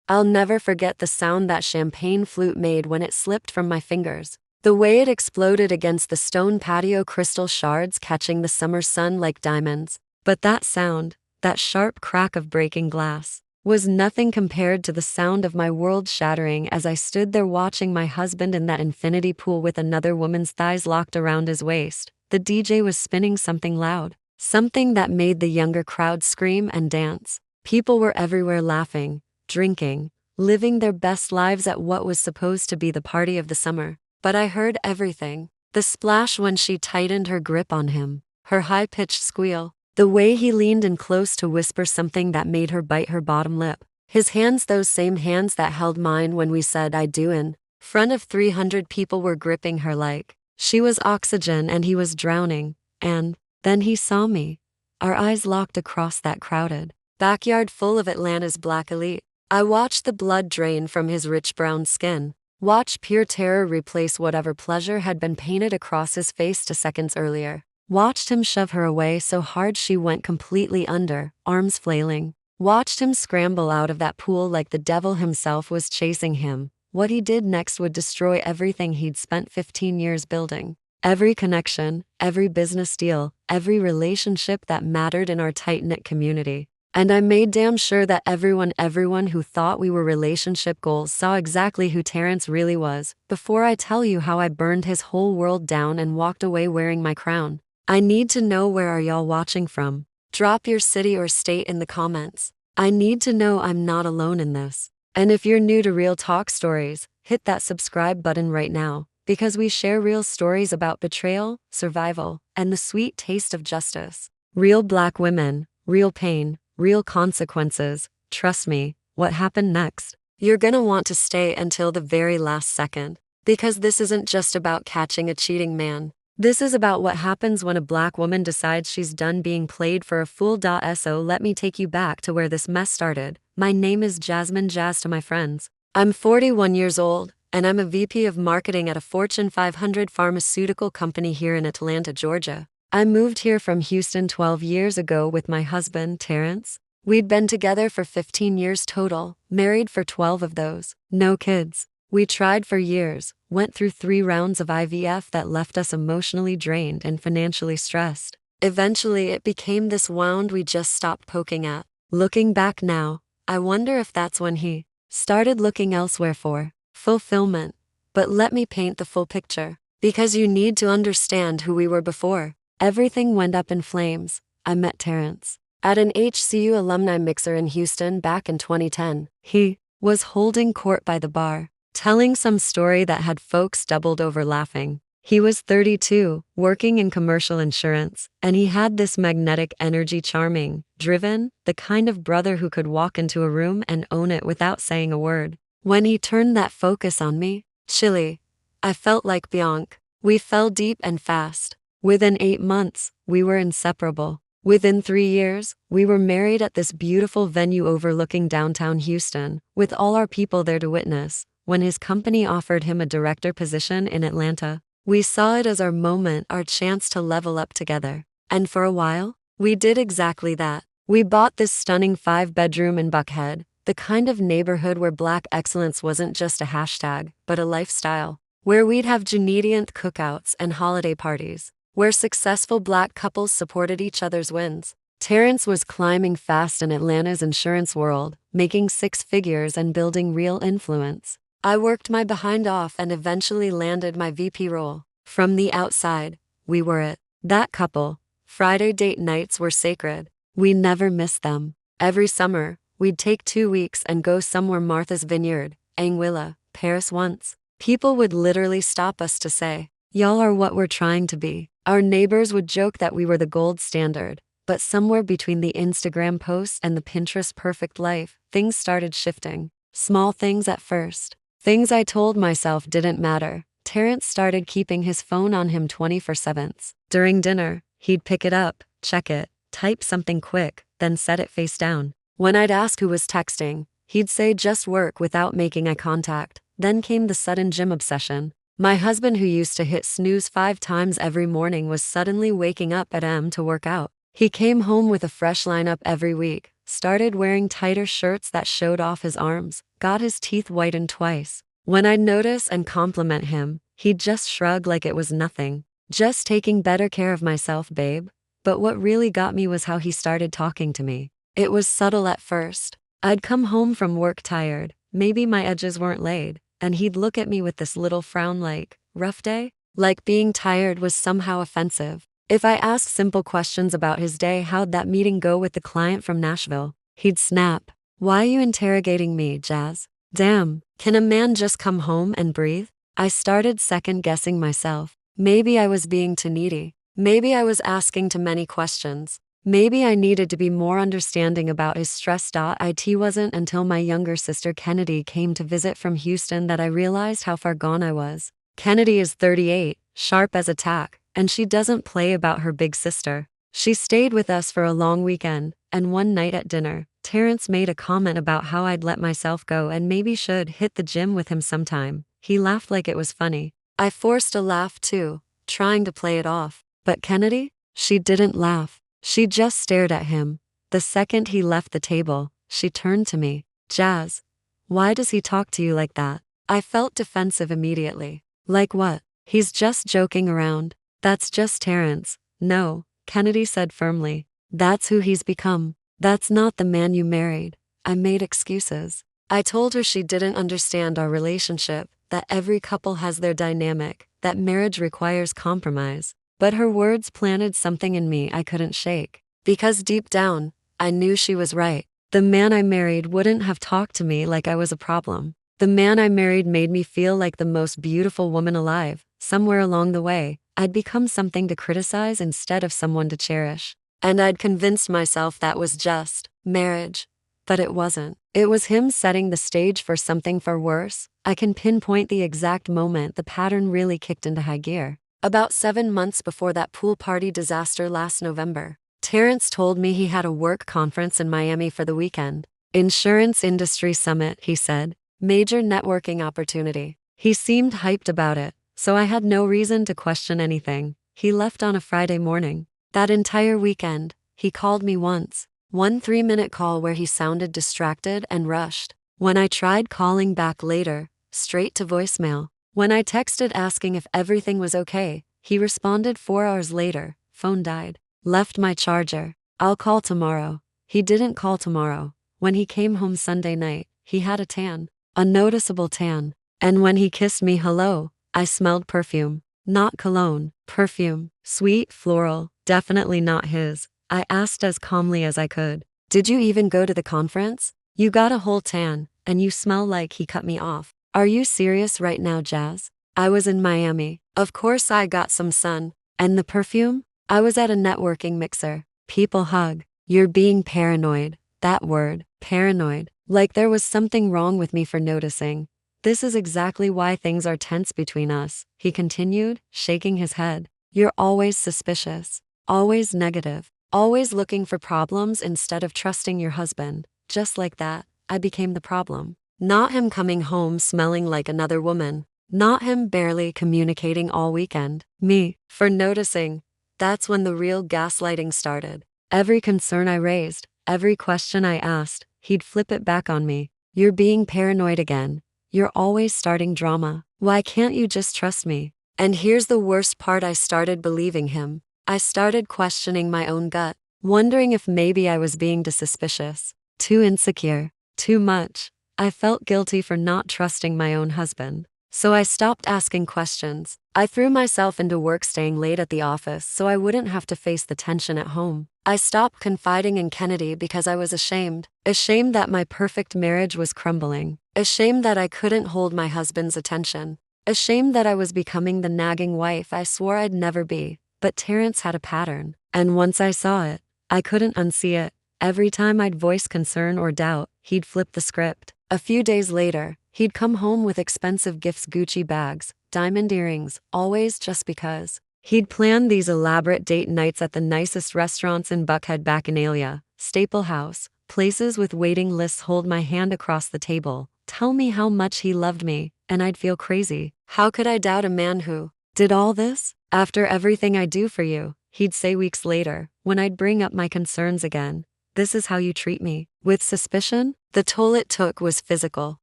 I'll never forget the sound that champagne flute made when it slipped from my fingers. The way it exploded against the stone patio, crystal shards catching the summer sun like diamonds. But that sound, that sharp crack of breaking glass, was nothing compared to the sound of my world shattering as I stood there watching my husband in that infinity pool with another woman's thighs locked around his waist. The DJ was spinning something loud, something that made the younger crowd scream and dance. People were everywhere laughing, drinking, living their best lives at what was supposed to be the party of the summer. But I heard everything. The splash when she tightened her grip on him, her high-pitched squeal, the way he leaned in close to whisper something that made her bite her bottom lip. His hands, those same hands that held mine when we said I do in front of 300 people, were gripping her like she was oxygen and he was drowning. And then he saw me. Our eyes locked across that crowded backyard full of Atlanta's black elite. I watched the blood drain from his rich brown skin. Watch pure terror replace whatever pleasure had been painted across his face seconds earlier. Watched him shove her away so hard she went completely under, arms flailing. Watched him scramble out of that pool like the devil himself was chasing him. What he did next would destroy everything he'd spent 15 years building. Every connection, every business deal, every relationship that mattered in our tight-knit community. And I made damn sure that everyone who thought we were relationship goals saw exactly who Terrence really was, before I tell you how I burned his whole world down and walked away wearing my crown. I need to know, where are y'all watching from? Drop your city or state in the comments. I need to know I'm not alone in this. And if you're new to Real Talk Stories, hit that subscribe button right now, because we share real stories about betrayal, survival, and the sweet taste of justice. Real Black women, real pain, real consequences. Trust me, what happened next? You're gonna want to stay until the very last second, because this isn't just about catching a cheating man. This is about what happens when a Black woman decides she's done being played for a fool. So let me take you back to where this mess started. My name is Jasmine Jazz to my friends. I'm 41 years old, and I'm a VP of marketing at a Fortune 500 pharmaceutical company here in Atlanta, Georgia. I moved here from Houston 12 years ago with my husband, Terrence. We'd been together for 15 years total, married for 12 of those. No kids. We tried for years, went through 3 rounds of IVF that left us emotionally drained and financially stressed. Eventually it became this wound we just stopped poking at. Looking back now, I wonder if that's when he started looking elsewhere for fulfillment. But let me paint the full picture, because you need to understand who we were before everything went up in flames. I met Terrence at an HCU alumni mixer in Houston back in 2010. He was holding court by the bar, telling some story that had folks doubled over laughing. He was 32, working in commercial insurance, and he had this magnetic energy, charming, driven, the kind of brother who could walk into a room and own it without saying a word. When he turned that focus on me, chilly, I felt like Bianca. We fell deep and fast. Within 8 months, we were inseparable. Within 3 years, we were married at this beautiful venue overlooking downtown Houston, with all our people there to witness. When his company offered him a director position in Atlanta, we saw it as our moment, our chance to level up together. And for a while, we did exactly that. We bought this stunning 5-bedroom in Buckhead, the kind of neighborhood where Black excellence wasn't just a hashtag, but a lifestyle. Where we'd have Juneteenth cookouts and holiday parties. Where successful Black couples supported each other's wins. Terrence was climbing fast in Atlanta's insurance world, making 6 figures and building real influence. I worked my behind off and eventually landed my VP role. From the outside, we were it. That couple. Friday date nights were sacred. We never missed them. Every summer, we'd take 2 weeks and go somewhere, Martha's Vineyard, Anguilla, Paris once. People would literally stop us to say, "Y'all are what we're trying to be." Our neighbors would joke that we were the gold standard, but somewhere between the Instagram posts and the Pinterest perfect life, things started shifting. Small things at first. Things I told myself didn't matter. Terrence started keeping his phone on him 24/7. During dinner, he'd pick it up, check it, type something quick, then set it face down. When I'd ask who was texting, he'd say just work without making eye contact. Then came the sudden gym obsession. My husband, who used to hit snooze 5 times every morning, was suddenly waking up at 8 a.m. to work out. He came home with a fresh lineup every week, started wearing tighter shirts that showed off his arms, got his teeth whitened twice. When I'd notice and compliment him, he'd just shrug like it was nothing. Just taking better care of myself, babe. But what really got me was how he started talking to me. It was subtle at first. I'd come home from work tired, maybe my edges weren't laid, and he'd look at me with this little frown like, rough day? Like being tired was somehow offensive. If I asked simple questions about his day, how'd that meeting go with the client from Nashville, he'd snap. Why are you interrogating me, Jazz? Damn, can a man just come home and breathe? I started second-guessing myself. Maybe I was being too needy. Maybe I was asking too many questions. Maybe I needed to be more understanding about his stress. It wasn't until my younger sister Kennedy came to visit from Houston that I realized how far gone I was. Kennedy is 38, sharp as a tack, and she doesn't play about her big sister. She stayed with us for a long weekend, and one night at dinner, Terrence made a comment about how I'd let myself go and maybe should hit the gym with him sometime. He laughed like it was funny. I forced a laugh too, trying to play it off. But Kennedy? She didn't laugh. She just stared at him. The second he left the table, she turned to me. Jazz, why does he talk to you like that? I felt defensive immediately. Like what? He's just joking around. That's just Terrence. No, Kennedy said firmly. That's who he's become. That's not the man you married. I made excuses. I told her she didn't understand our relationship, that every couple has their dynamic, that marriage requires compromise. But her words planted something in me I couldn't shake. Because deep down, I knew she was right. The man I married wouldn't have talked to me like I was a problem. The man I married made me feel like the most beautiful woman alive. Somewhere along the way, I'd become something to criticize instead of someone to cherish. And I'd convinced myself that was just marriage. But it wasn't. It was him setting the stage for something far worse. I can pinpoint the exact moment the pattern really kicked into high gear. About 7 months before that pool party disaster last November, Terrence told me he had a work conference in Miami for the weekend. Insurance Industry Summit, he said. Major networking opportunity. He seemed hyped about it, so I had no reason to question anything. He left on a Friday morning. That entire weekend, he called me once. One 3-minute call where he sounded distracted and rushed. When I tried calling back later, straight to voicemail. When I texted asking if everything was okay, he responded 4 hours later, phone died. Left my charger. I'll call tomorrow. He didn't call tomorrow. When he came home Sunday night, he had a tan. A noticeable tan. And when he kissed me hello, I smelled perfume. Not cologne, perfume. Sweet, floral, definitely not his. I asked as calmly as I could. Did you even go to the conference? You got a whole tan, and you smell like he cut me off. Are you serious right now, Jazz? I was in Miami. Of course I got some sun. And the perfume? I was at a networking mixer. People hug. You're being paranoid. That word, paranoid. Like there was something wrong with me for noticing. This is exactly why things are tense between us, he continued, shaking his head. You're always suspicious. Always negative. Always looking for problems instead of trusting your husband. Just like that, I became the problem. Not him coming home smelling like another woman. Not him barely communicating all weekend. Me, for noticing. That's when the real gaslighting started. Every concern I raised, every question I asked, he'd flip it back on me. You're being paranoid again. You're always starting drama. Why can't you just trust me? And here's the worst part, I started believing him. I started questioning my own gut, wondering if maybe I was being too suspicious, too insecure, too much. I felt guilty for not trusting my own husband. So I stopped asking questions. I threw myself into work, staying late at the office so I wouldn't have to face the tension at home. I stopped confiding in Kennedy because I was ashamed. Ashamed that my perfect marriage was crumbling. Ashamed that I couldn't hold my husband's attention. Ashamed that I was becoming the nagging wife I swore I'd never be. But Terrence had a pattern. And once I saw it, I couldn't unsee it. Every time I'd voice concern or doubt, he'd flip the script. A few days later, he'd come home with expensive gifts, Gucci bags, diamond earrings, always just because. He'd planned these elaborate date nights at the nicest restaurants in Buckhead, Bacchanalia, Staple House, places with waiting lists. Hold my hand across the table, tell me how much he loved me, and I'd feel crazy. How could I doubt a man who did all this? After everything I do for you, he'd say weeks later, when I'd bring up my concerns again. This is how you treat me. With suspicion? The toll it took was physical.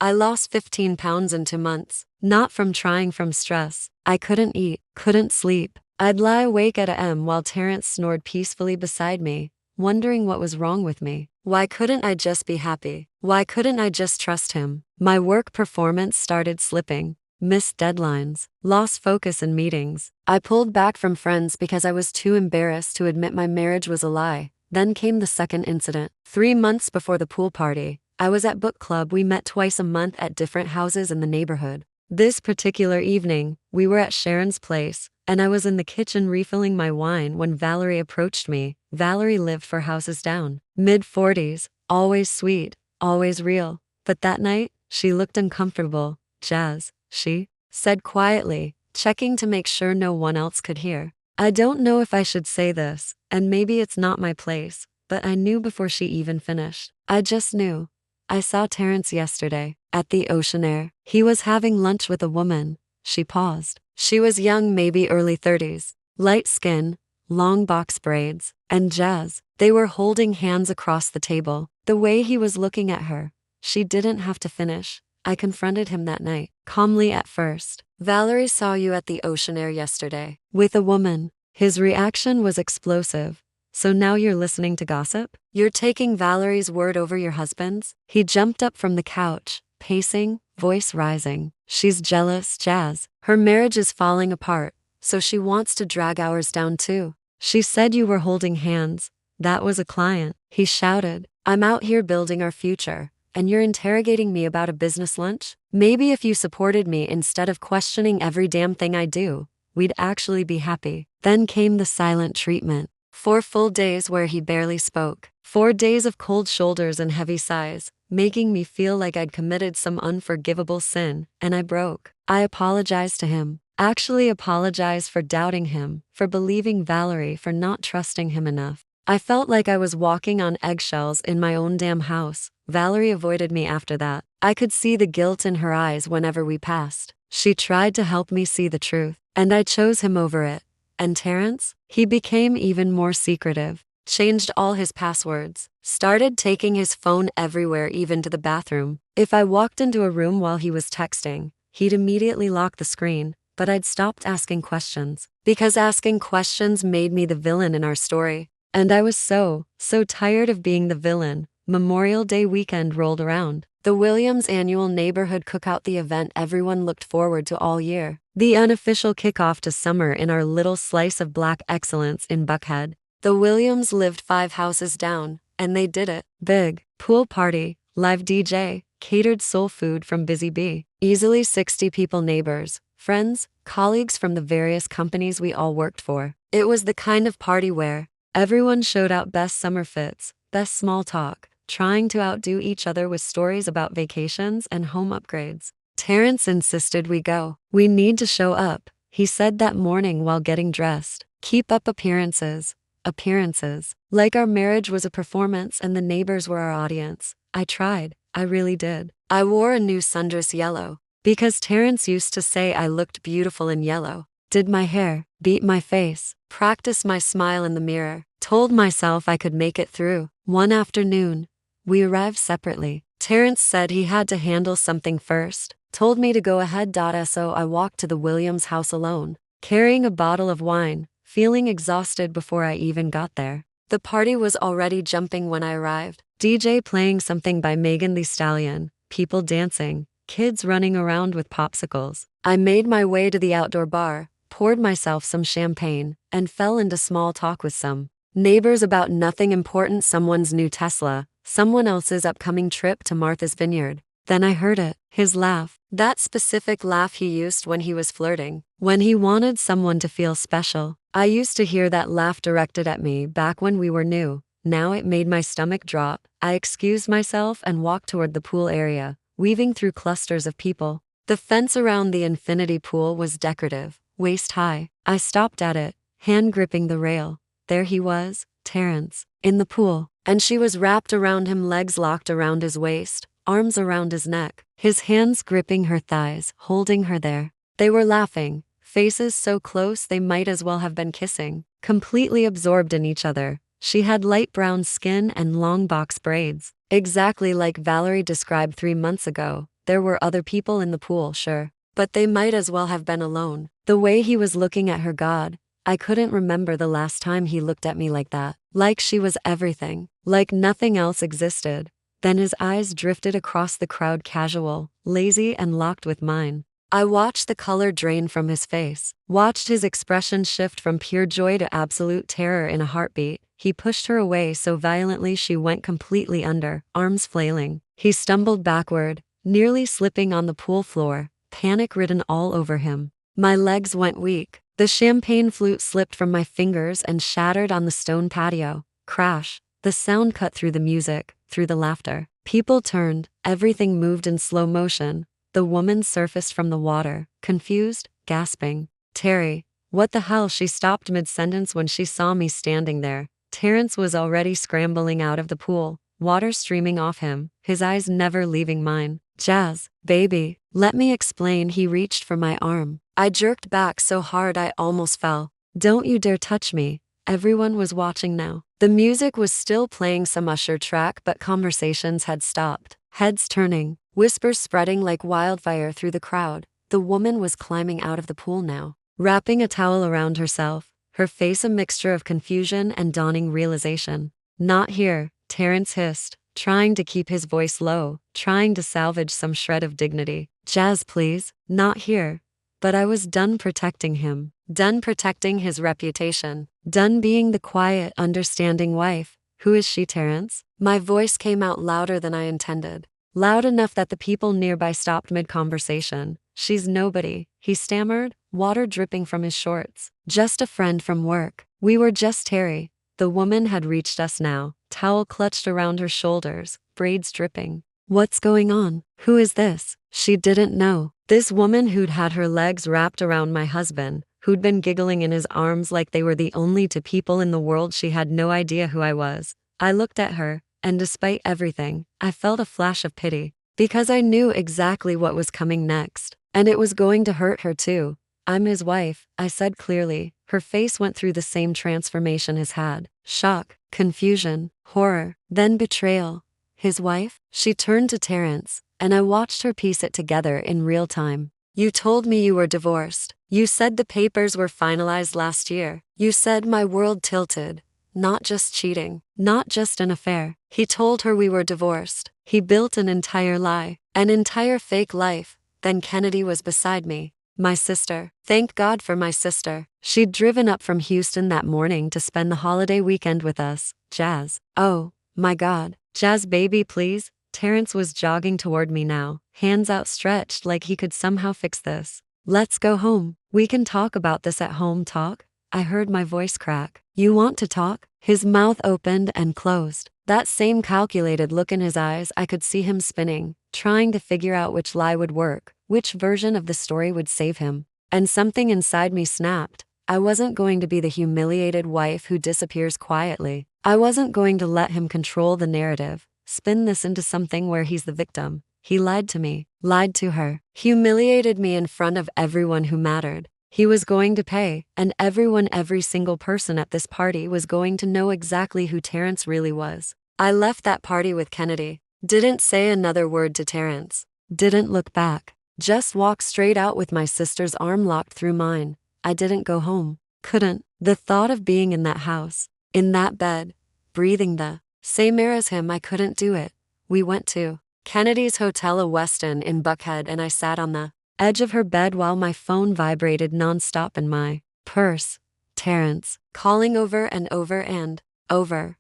I lost 15 pounds in 2 months. Not from trying, from stress. I couldn't eat, couldn't sleep. I'd lie awake at a.m. while Terrence snored peacefully beside me, wondering what was wrong with me. Why couldn't I just be happy? Why couldn't I just trust him? My work performance started slipping. Missed deadlines, lost focus in meetings. I pulled back from friends because I was too embarrassed to admit my marriage was a lie. Then came the second incident. 3 months before the pool party, I was at book club. We met twice a month at different houses in the neighborhood. This particular evening, we were at Sharon's place, and I was in the kitchen refilling my wine when Valerie approached me. Valerie lived 4 houses down. Mid-40s, always sweet, always real. But that night, she looked uncomfortable. Jazz, she said quietly, checking to make sure no one else could hear. I don't know if I should say this, and maybe it's not my place, but I knew before she even finished. I just knew. I saw Terrence yesterday, at the Ocean Air. He was having lunch with a woman. She paused. She was young, maybe early 30s. Light skin, long box braids, and Jazz. They were holding hands across the table. The way he was looking at her, she didn't have to finish. I confronted him that night, calmly at first. Valerie saw you at the Ocean Air yesterday. With a woman. His reaction was explosive. So now you're listening to gossip? You're taking Valerie's word over your husband's? He jumped up from the couch, pacing, voice rising. She's jealous, Jazz. Her marriage is falling apart, so she wants to drag ours down too. She said you were holding hands. That was a client. He shouted. I'm out here building our future. And you're interrogating me about a business lunch? Maybe if you supported me instead of questioning every damn thing I do, we'd actually be happy. Then came the silent treatment. 4 full days where he barely spoke. 4 days of cold shoulders and heavy sighs, making me feel like I'd committed some unforgivable sin, and I broke. I apologized to him. Actually apologized for doubting him, for believing Valerie, for not trusting him enough. I felt like I was walking on eggshells in my own damn house. Valerie avoided me after that. I could see the guilt in her eyes whenever we passed. She tried to help me see the truth, and I chose him over it. And Terrence? He became even more secretive, changed all his passwords, started taking his phone everywhere, even to the bathroom. If I walked into a room while he was texting, he'd immediately lock the screen, but I'd stopped asking questions, because asking questions made me the villain in our story. And I was so tired of being the villain. Memorial Day weekend rolled around. The Williams annual neighborhood cookout, the event everyone looked forward to all year. The unofficial kickoff to summer in our little slice of black excellence in Buckhead. The Williams lived 5 houses down, and they did it big. Pool party, live DJ, catered soul food from Busy Bee. Easily 60 people, neighbors, friends, colleagues from the various companies we all worked for. It was the kind of party where everyone showed out best summer fits, best small talk, trying to outdo each other with stories about vacations and home upgrades. Terrence insisted we go. We need to show up, he said that morning while getting dressed. Keep up appearances. Appearances. Like our marriage was a performance and the neighbors were our audience. I tried. I really did. I wore a new sundress yellow, because Terrence used to say I looked beautiful in yellow. Did my hair, beat my face, practiced my smile in the mirror, told myself I could make it through. One afternoon, we arrived separately. Terrence said he had to handle something first, told me to go ahead. So I walked to the Williams house alone, carrying a bottle of wine, feeling exhausted before I even got there. The party was already jumping when I arrived. DJ playing something by Megan Thee Stallion, people dancing, kids running around with popsicles. I made my way to the outdoor bar, poured myself some champagne, and fell into small talk with some neighbors about nothing important, someone's new Tesla, someone else's upcoming trip to Martha's Vineyard. Then I heard it, his laugh, that specific laugh he used when he was flirting, when he wanted someone to feel special. I used to hear that laugh directed at me back when we were new. Now it made my stomach drop. I excused myself and walked toward the pool area, weaving through clusters of people. The fence around the infinity pool was decorative, waist high. I stopped at it, hand gripping the rail. There he was, Terrence, in the pool, and she was wrapped around him, legs locked around his waist, arms around his neck, his hands gripping her thighs, holding her there. They were laughing, faces so close they might as well have been kissing, completely absorbed in each other. She had light brown skin and long box braids. Exactly like Valerie described 3 months ago. There were other people in the pool, sure. But they might as well have been alone. The way he was looking at her, God, I couldn't remember the last time he looked at me like that. Like she was everything. Like nothing else existed. Then his eyes drifted across the crowd, casual, lazy, and locked with mine. I watched the color drain from his face, watched his expression shift from pure joy to absolute terror in a heartbeat. He pushed her away so violently she went completely under, arms flailing. He stumbled backward, nearly slipping on the pool floor, panic written all over him. My legs went weak. The champagne flute slipped from my fingers and shattered on the stone patio. Crash. The sound cut through the music, through the laughter. People turned, everything moved in slow motion. The woman surfaced from the water, confused, gasping. Terry, what the hell? She stopped mid-sentence when she saw me standing there. Terrence was already scrambling out of the pool, water streaming off him, his eyes never leaving mine. Jazz, baby, let me explain. He reached for my arm. I jerked back so hard I almost fell. Don't you dare touch me. Everyone was watching now. The music was still playing, some Usher track, but conversations had stopped. Heads turning, whispers spreading like wildfire through the crowd. The woman was climbing out of the pool now, wrapping a towel around herself, her face a mixture of confusion and dawning realization. Not here, Terrence hissed, trying to keep his voice low, trying to salvage some shred of dignity. Jazz, please, not here. But I was done protecting him, done protecting his reputation, done being the quiet, understanding wife. Who is she, Terrence? My voice came out louder than I intended, loud enough that the people nearby stopped mid-conversation. She's nobody, he stammered, water dripping from his shorts. Just a friend from work. We were just Terry. The woman had reached us now, towel clutched around her shoulders, braids dripping. What's going on? Who is this? She didn't know. This woman who'd had her legs wrapped around my husband, who'd been giggling in his arms like they were the only two people in the world. She had no idea who I was. I looked at her, and despite everything, I felt a flash of pity. Because I knew exactly what was coming next. And it was going to hurt her too. I'm his wife, I said clearly. Her face went through the same transformation his had. Shock, confusion, horror, then betrayal. His wife? She turned to Terrence, and I watched her piece it together in real time. You told me you were divorced. You said the papers were finalized last year. You said my world tilted. Not just cheating, not just an affair. He told her we were divorced. He built an entire lie, an entire fake life. Then Kennedy was beside me. My sister. Thank God for my sister. She'd driven up from Houston that morning to spend the holiday weekend with us. Jazz. Oh, my God. Jazz, baby, please. Terrence was jogging toward me now, hands outstretched like he could somehow fix this. Let's go home. We can talk about this at home. Talk? I heard my voice crack. You want to talk? His mouth opened and closed. That same calculated look in his eyes. I could see him spinning, trying to figure out which lie would work, which version of the story would save him. And something inside me snapped. I wasn't going to be the humiliated wife who disappears quietly. I wasn't going to let him control the narrative, spin this into something where he's the victim. He lied to me, lied to her, humiliated me in front of everyone who mattered. He was going to pay, and everyone, every single person at this party was going to know exactly who Terrence really was. I left that party with Kennedy. Didn't say another word to Terrence. Didn't look back. Just walked straight out with my sister's arm locked through mine. I didn't go home. Couldn't. The thought of being in that house, in that bed, breathing the same air as him, I couldn't do it. We went to Kennedy's Hotel, a Westin in Buckhead, and I sat on the edge of her bed while my phone vibrated nonstop in my purse. Terrence, calling over and over and over.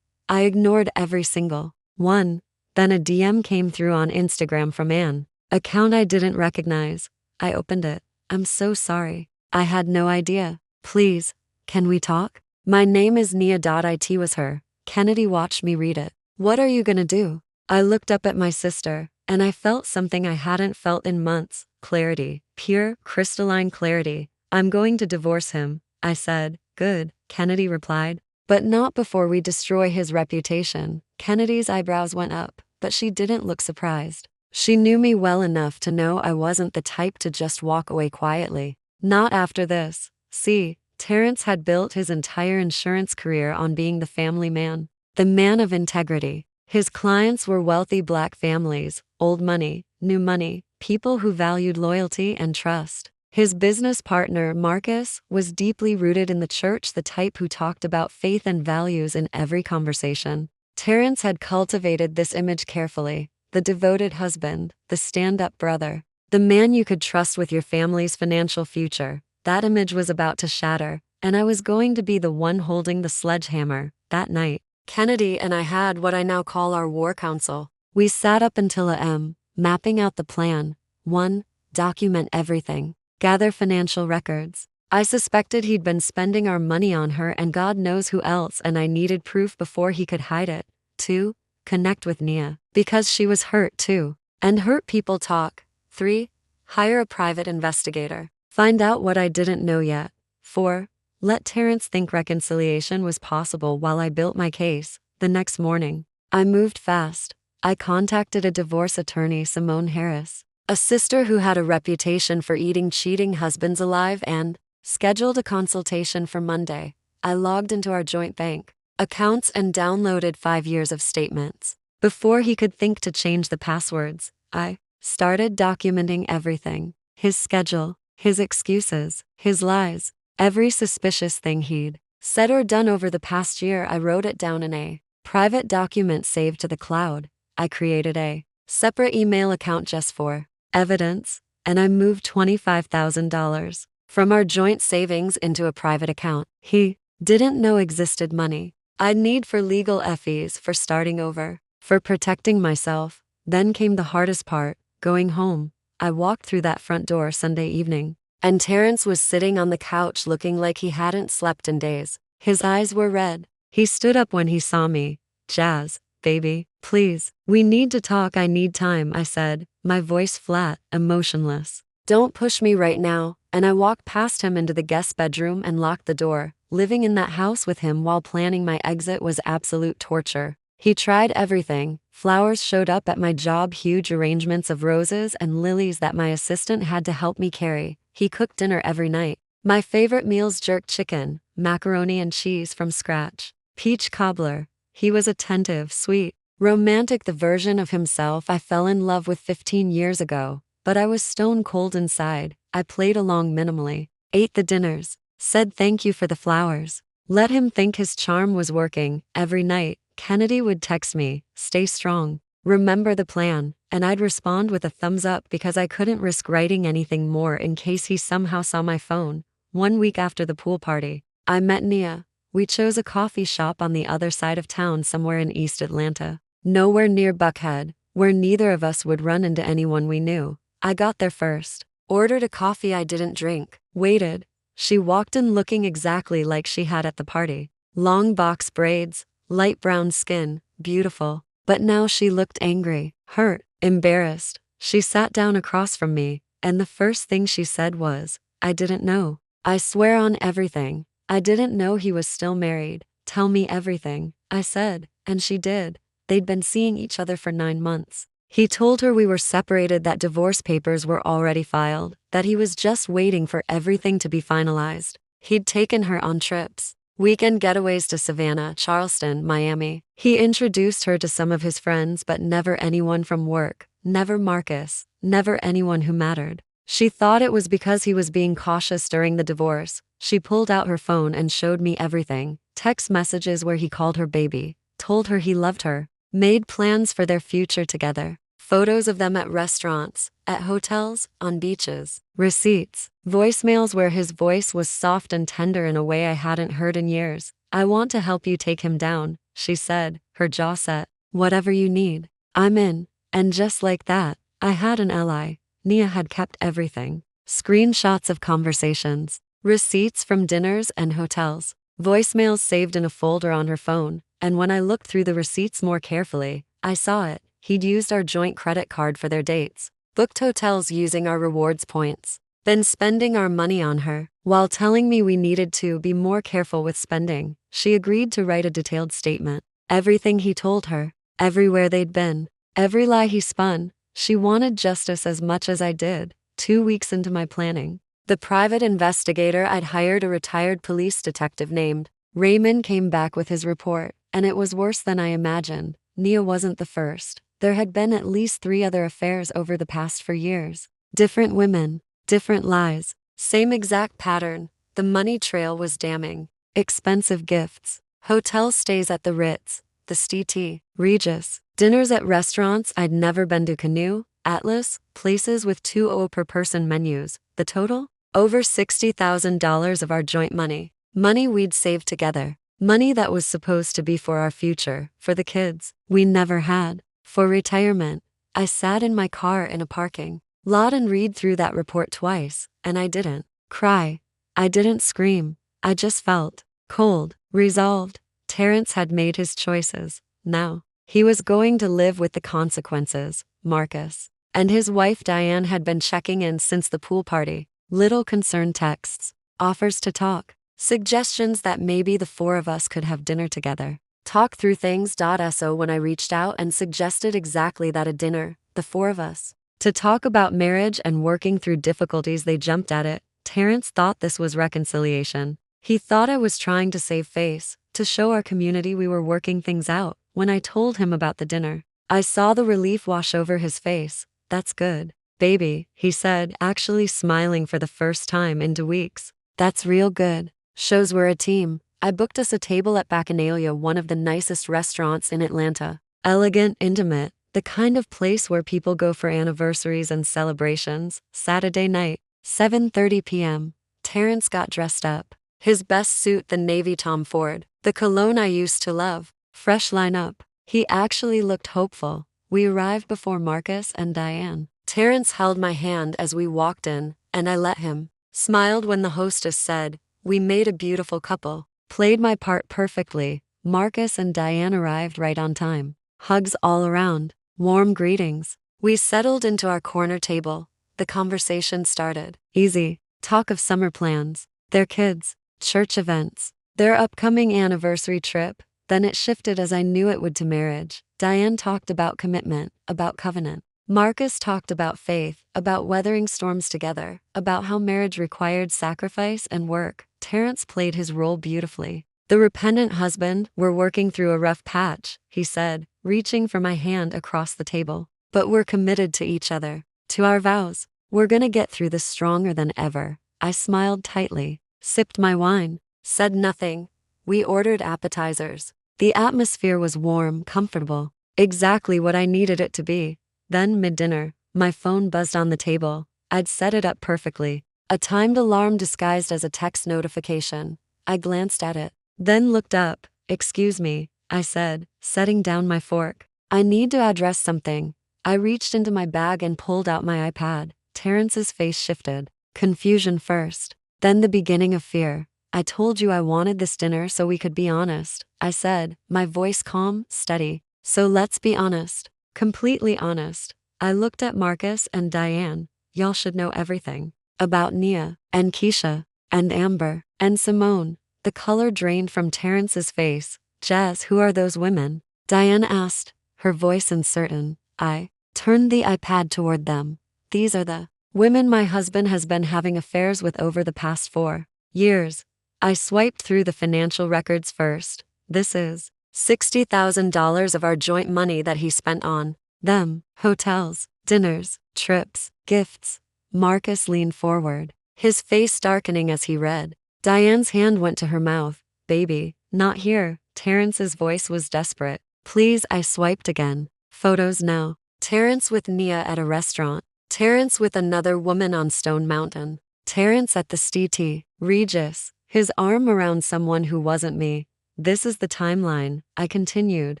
I ignored every single one. Then a DM came through on Instagram from an account I didn't recognize. I opened it. I'm so sorry. I had no idea. Please, can we talk? My name is Nia. It was her. Kennedy watched me read it. What are you gonna do? I looked up at my sister, and I felt something I hadn't felt in months. Clarity. Pure, crystalline clarity. I'm going to divorce him, I said. Good, Kennedy replied. But not before we destroy his reputation. Kennedy's eyebrows went up, but she didn't look surprised. She knew me well enough to know I wasn't the type to just walk away quietly. Not after this. See, Terrence had built his entire insurance career on being the family man, the man of integrity. His clients were wealthy black families, old money, new money, people who valued loyalty and trust. His business partner, Marcus, was deeply rooted in the church, the type who talked about faith and values in every conversation. Terrence had cultivated this image carefully: the devoted husband, the stand-up brother, the man you could trust with your family's financial future. That image was about to shatter, and I was going to be the one holding the sledgehammer. That night, Kennedy and I had what I now call our war council. We sat up until a.m., mapping out the plan. 1. Document everything. Gather financial records. I suspected he'd been spending our money on her and God knows who else, and I needed proof before he could hide it. 2. Connect with Nia, because she was hurt too. And hurt people talk. 3. Hire a private investigator. Find out what I didn't know yet. 4. Let Terrence think reconciliation was possible while I built my case. The next morning, I moved fast. I contacted a divorce attorney, Simone Harris, a sister who had a reputation for eating cheating husbands alive, and scheduled a consultation for Monday. I logged into our joint bank accounts and downloaded 5 years of statements. Before he could think to change the passwords, I started documenting everything: his schedule, his excuses, his lies, every suspicious thing he'd said or done over the past year. I wrote it down in a private document saved to the cloud. I created a separate email account just for evidence, and I moved $25,000 from our joint savings into a private account he didn't know existed. Money I'd need for legal fees, for starting over, for protecting myself. Then came the hardest part: going home. I walked through that front door Sunday evening, and Terrence was sitting on the couch looking like he hadn't slept in days. His eyes were red. He stood up when he saw me. "Jazz, baby, please, we need to talk. I need time," I said, my voice flat, emotionless. "Don't push me right now." And I walked past him into the guest bedroom and locked the door. Living in that house with him while planning my exit was absolute torture. He tried everything. Flowers showed up at my job, huge arrangements of roses and lilies that my assistant had to help me carry. He cooked dinner every night. My favorite meals: jerk chicken, macaroni and cheese from scratch, peach cobbler. He was attentive, sweet, romantic, the version of himself I fell in love with 15 years ago. But I was stone cold inside. I played along minimally, ate the dinners, said thank you for the flowers, let him think his charm was working. Every night, Kennedy would text me, "Stay strong, remember the plan," and I'd respond with a thumbs up because I couldn't risk writing anything more in case he somehow saw my phone. 1 week after the pool party, I met Nia. We chose a coffee shop on the other side of town, somewhere in East Atlanta, nowhere near Buckhead, where neither of us would run into anyone we knew. I got there first, ordered a coffee I didn't drink, waited. She walked in looking exactly like she had at the party. Long box braids, light brown skin, beautiful. But now she looked angry, hurt, embarrassed. She sat down across from me, and the first thing she said was, "I didn't know." "I swear on everything, I didn't know he was still married. Tell me everything," I said, and she did. They'd been seeing each other for 9 months. He told her we were separated, that divorce papers were already filed, that he was just waiting for everything to be finalized. He'd taken her on trips, weekend getaways to Savannah, Charleston, Miami. He introduced her to some of his friends, but never anyone from work, never Marcus, never anyone who mattered. She thought it was because he was being cautious during the divorce. She pulled out her phone and showed me everything: text messages where he called her baby, told her he loved her, made plans for their future together. Photos of them at restaurants, at hotels, on beaches. Receipts. Voicemails where his voice was soft and tender in a way I hadn't heard in years. "I want to help you take him down," she said, her jaw set. "Whatever you need, I'm in." And just like that, I had an ally. Nia had kept everything. Screenshots of conversations, receipts from dinners and hotels, voicemails saved in a folder on her phone. And when I looked through the receipts more carefully, I saw it. He'd used our joint credit card for their dates, booked hotels using our rewards points, been spending our money on her. While telling me we needed to be more careful with spending, she agreed to write a detailed statement. Everything he told her, everywhere they'd been, every lie he spun. She wanted justice as much as I did. 2 weeks into my planning, The private investigator I'd hired, a retired police detective named Raymond, came back with his report, and it was worse than I imagined. Nia wasn't the first. There had been at least 3 other affairs over the past 4 years. Different women, different lies, same exact pattern. The money trail was damning. Expensive gifts, hotel stays at the Ritz, the St. Regis, dinners at restaurants I'd never been to, Canoe, Atlas, places with 2 per person menus. The total? Over $60,000 of our joint money. Money we'd saved together. Money that was supposed to be for our future, for the kids we never had, for retirement. I sat in my car in a parking lot and read through that report twice, and I didn't cry. I didn't scream. I just felt cold, resolved. Terrence had made his choices. Now, he was going to live with the consequences. Marcus and his wife Diane had been checking in since the pool party. Little concerned texts, offers to talk, suggestions that maybe the 4 of us could have dinner together. Talk through things. So when I reached out and suggested exactly that, a dinner, the 4 of us, to talk about marriage and working through difficulties, they jumped at it. Terrence thought this was reconciliation. He thought I was trying to save face, to show our community we were working things out. When I told him about the dinner, I saw the relief wash over his face. That's good, baby, he said, actually smiling for the first time in 2 weeks. That's real good. Shows we're a team. I booked us a table at Bacchanalia, one of the nicest restaurants in Atlanta. Elegant, intimate, the kind of place where people go for anniversaries and celebrations. Saturday night, 7:30 p.m. Terrence got dressed up. His best suit, the navy Tom Ford, the cologne I used to love. Fresh lineup. He actually looked hopeful. We arrived before Marcus and Diane. Terrence held my hand as we walked in, and I let him. Smiled when the hostess said, "We made a beautiful couple." Played my part perfectly. Marcus and Diane arrived right on time. Hugs all around. Warm greetings. We settled into our corner table. The conversation started. Easy. Talk of summer plans, their kids, church events, their upcoming anniversary trip. Then it shifted, as I knew it would, to marriage. Diane talked about commitment, about covenant. Marcus talked about faith, about weathering storms together, about how marriage required sacrifice and work. Terrence played his role beautifully. The repentant husband, "We're working through a rough patch," he said, reaching for my hand across the table. "But we're committed to each other, to our vows. We're gonna get through this stronger than ever." I smiled tightly, sipped my wine, said nothing. We ordered appetizers. The atmosphere was warm, comfortable, exactly what I needed it to be. Then, mid-dinner, my phone buzzed on the table. I'd set it up perfectly. A timed alarm disguised as a text notification. I glanced at it, then looked up. "Excuse me," I said, setting down my fork. "I need to address something." I reached into my bag and pulled out my iPad. Terrence's face shifted. Confusion first, then the beginning of fear. "I told you I wanted this dinner so we could be honest," I said, my voice calm, steady. "So let's be honest. Completely honest." I looked at Marcus and Diane. "Y'all should know everything. About Nia, and Keisha, and Amber, and Simone." The color drained from Terrence's face. "Jazz, who are those women?" Diane asked, her voice uncertain. I turned the iPad toward them. "These are the women my husband has been having affairs with over the past 4 years. I swiped through the financial records first. "This is $60,000 of our joint money that he spent on them. Hotels, dinners, trips, gifts." Marcus leaned forward, his face darkening as he read. Diane's hand went to her mouth. "Baby, not here." Terrence's voice was desperate. "Please." I swiped again. Photos now. Terrence with Nia at a restaurant. Terrence with another woman on Stone Mountain. Terrence at the St. Regis, his arm around someone who wasn't me. "This is the timeline," I continued,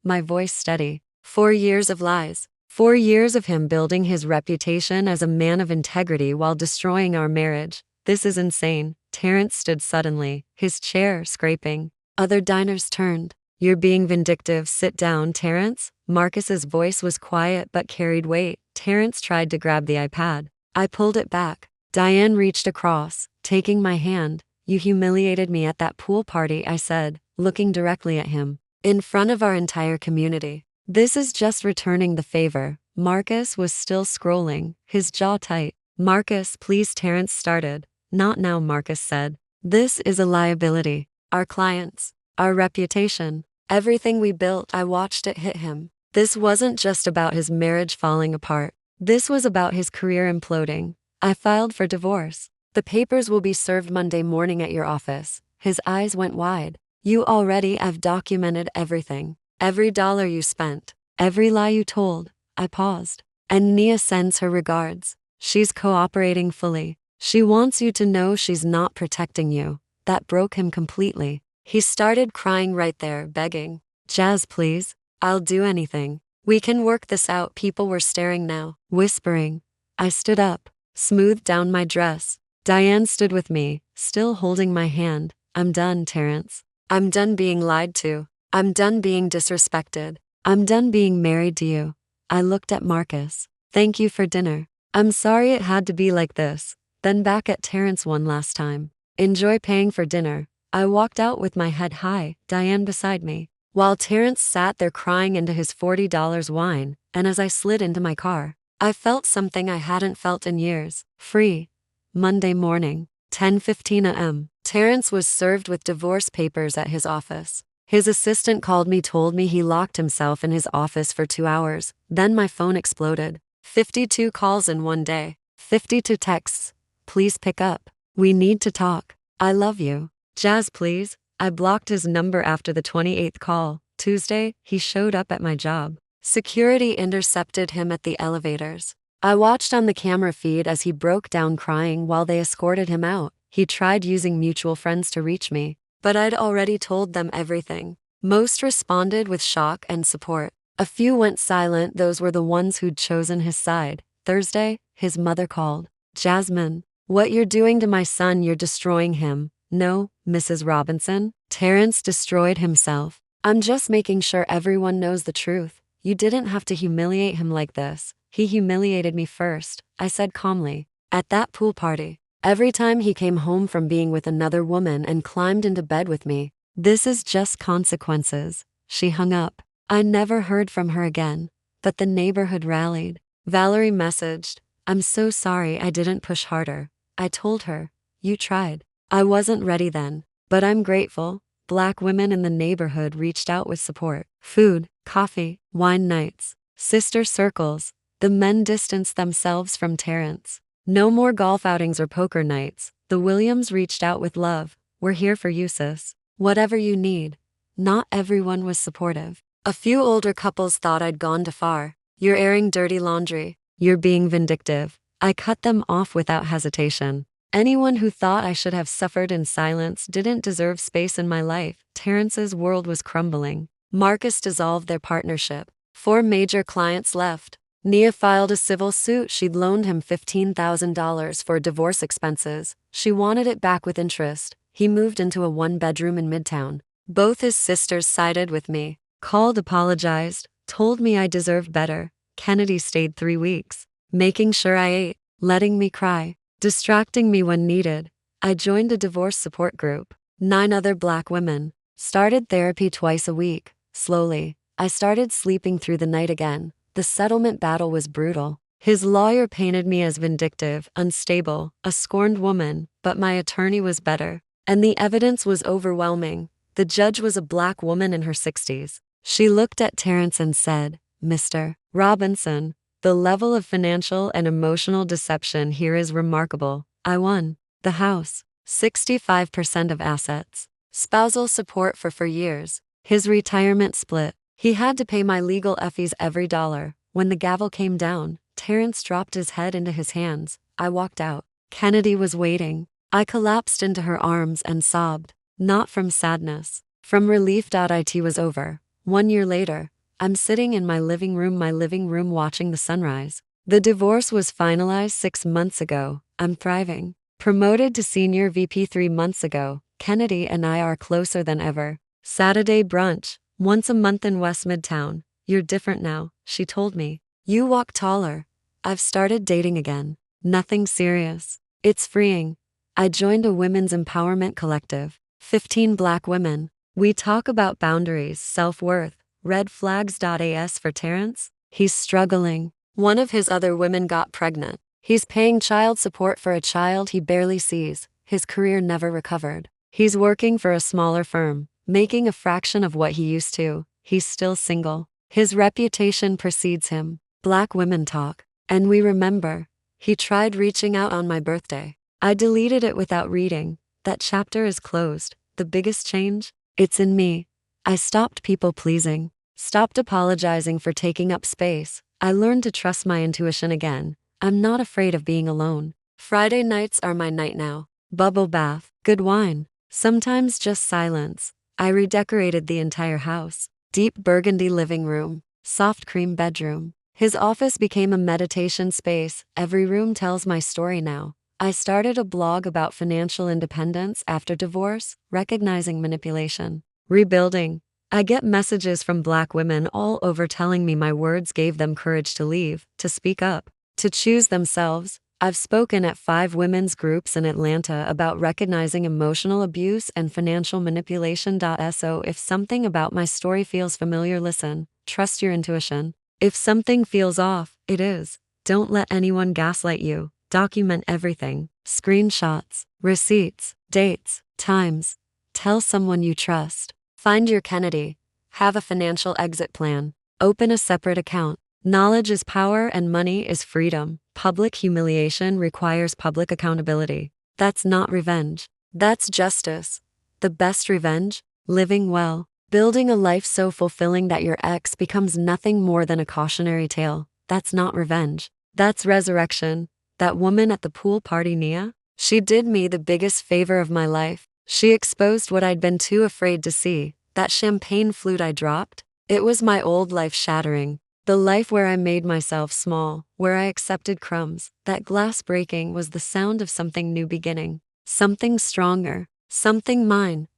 my voice steady. 4 years of lies. 4 years of him building his reputation as a man of integrity while destroying our marriage. This is insane. Terrence stood suddenly, his chair scraping. Other diners turned. "You're being vindictive. Sit down, Terrence." Marcus's voice was quiet but carried weight. Terrence tried to grab the iPad. I pulled it back. Diane reached across, taking my hand. "You humiliated me at that pool party," I said, looking directly at him. "In front of our entire community. This is just returning the favor." Marcus was still scrolling, his jaw tight. "Marcus, please," Terrence started. Not now, Marcus said. This is a liability. Our clients, our reputation, everything we built. I watched it hit him. This wasn't just about his marriage falling apart. This was about his career imploding. I filed for divorce. The papers will be served Monday morning at your office. His eyes went wide. I've documented everything. Every dollar you spent. Every lie you told. I paused. And Nia sends her regards. She's cooperating fully. She wants you to know she's not protecting you. That broke him completely. He started crying right there, begging. Jazz, please. I'll do anything. We can work this out. People were staring now, whispering. I stood up, smoothed down my dress. Diane stood with me, still holding my hand. I'm done, Terrence. I'm done being lied to. I'm done being disrespected. I'm done being married to you. I looked at Marcus. Thank you for dinner. I'm sorry it had to be like this. Then back at Terrence one last time. Enjoy paying for dinner. I walked out with my head high, Diane beside me, while Terrence sat there crying into his $40 wine, and as I slid into my car, I felt something I hadn't felt in years. Free. Monday morning, 10:15 a.m. Terrence was served with divorce papers at his office. His assistant called me, told me he locked himself in his office for 2 hours. Then my phone exploded. 52 calls in one day. 52 texts. Please pick up. We need to talk. I love you. Jazz, please. I blocked his number after the 28th call. Tuesday, he showed up at my job. Security intercepted him at the elevators. I watched on the camera feed as he broke down crying while they escorted him out. He tried using mutual friends to reach me, but I'd already told them everything. Most responded with shock and support. A few went silent. Those were the ones who'd chosen his side. Thursday, his mother called. Jasmine, what you're doing to my son, you're destroying him. No, Mrs. Robinson, Terrence destroyed himself. I'm just making sure everyone knows the truth. You didn't have to humiliate him like this. He humiliated me first, I said calmly. At that pool party, every time he came home from being with another woman and climbed into bed with me. This is just consequences. She hung up. I never heard from her again, but the neighborhood rallied. Valerie messaged, I'm so sorry I didn't push harder. I told her, you tried. I wasn't ready then, but I'm grateful. Black women in the neighborhood reached out with support. Food, coffee, wine nights, sister circles. The men distanced themselves from Terrence. No more golf outings or poker nights. The Williams reached out with love. We're here for you, sis. Whatever you need. Not everyone was supportive. A few older couples thought I'd gone too far. You're airing dirty laundry. You're being vindictive. I cut them off without hesitation. Anyone who thought I should have suffered in silence didn't deserve space in my life. Terrence's world was crumbling. Marcus dissolved their partnership. 4 major clients left. Nia filed a civil suit. She'd loaned him $15,000 for divorce expenses. She wanted it back with interest. He moved into a 1-bedroom in Midtown. Both his sisters sided with me. Called, apologized, told me I deserved better. Kennedy stayed 3 weeks, making sure I ate, letting me cry, distracting me when needed. I joined a divorce support group. 9 other Black women. Started therapy twice a week. Slowly, I started sleeping through the night again. The settlement battle was brutal. His lawyer painted me as vindictive, unstable, a scorned woman, but my attorney was better. And the evidence was overwhelming. The judge was a Black woman in her 60s. She looked at Terrence and said, Mr. Robinson, the level of financial and emotional deception here is remarkable. I won. The house, 65% of assets. Spousal support for years. His retirement split. He had to pay my legal fees every dollar. When the gavel came down, Terrence dropped his head into his hands. I walked out. Kennedy was waiting. I collapsed into her arms and sobbed. Not from sadness. From relief. It was over. 1 year later, I'm sitting in my living room watching the sunrise. The divorce was finalized 6 months ago. I'm thriving. Promoted to senior VP 3 months ago. Kennedy and I are closer than ever. Saturday brunch, once a month in West Midtown. You're different now, she told me. You walk taller. I've started dating again. Nothing serious. It's freeing. I joined a women's empowerment collective. 15 Black women. We talk about boundaries, self-worth. Red flags. As for Terrence, he's struggling. One of his other women got pregnant. He's paying child support for a child he barely sees. His career never recovered. He's working for a smaller firm, making a fraction of what he used to. He's still single. His reputation precedes him. Black women talk. And we remember. He tried reaching out on my birthday. I deleted it without reading. That chapter is closed. The biggest change? It's in me. I stopped people pleasing. Stopped apologizing for taking up space. I learned to trust my intuition again. I'm not afraid of being alone. Friday nights are my night now. Bubble bath, good wine, sometimes just silence. I redecorated the entire house. Deep burgundy living room, soft cream bedroom. His office became a meditation space. Every room tells my story now. I started a blog about financial independence after divorce, recognizing manipulation, rebuilding. I get messages from Black women all over telling me my words gave them courage to leave, to speak up, to choose themselves. I've spoken at 5 women's groups in Atlanta about recognizing emotional abuse and financial manipulation. So if something about my story feels familiar, listen, trust your intuition. If something feels off, it is. Don't let anyone gaslight you. Document everything. Screenshots, receipts, dates, times. Tell someone you trust. Find your Kennedy. Have a financial exit plan. Open a separate account. Knowledge is power and money is freedom. Public humiliation requires public accountability. That's not revenge. That's justice. The best revenge? Living well. Building a life so fulfilling that your ex becomes nothing more than a cautionary tale. That's not revenge. That's resurrection. That woman at the pool party, Nia? She did me the biggest favor of my life. She exposed what I'd been too afraid to see. That champagne flute I dropped? It was my old life shattering. The life where I made myself small, where I accepted crumbs. That glass breaking was the sound of something new beginning. Something stronger. Something mine.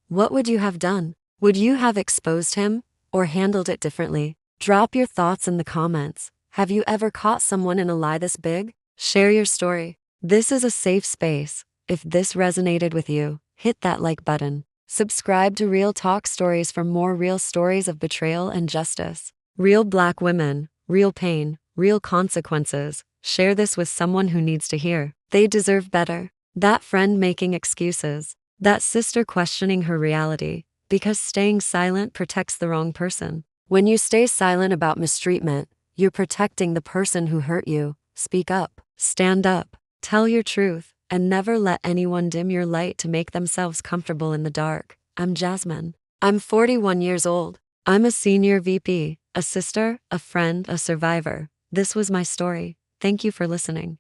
What would you have done? Would you have exposed him? Or handled it differently? Drop your thoughts in the comments. Have you ever caught someone in a lie this big? Share your story. This is a safe space. If this resonated with you, hit that like button. Subscribe to Real Talk Stories for more real stories of betrayal and justice. Real Black women, real pain, real consequences. Share this with someone who needs to hear. They deserve better. That friend making excuses. That sister questioning her reality. Because staying silent protects the wrong person. When you stay silent about mistreatment, you're protecting the person who hurt you. Speak up. Stand up. Tell your truth. And never let anyone dim your light to make themselves comfortable in the dark. I'm Jasmine. I'm 41 years old. I'm a senior VP, a sister, a friend, a survivor. This was my story. Thank you for listening.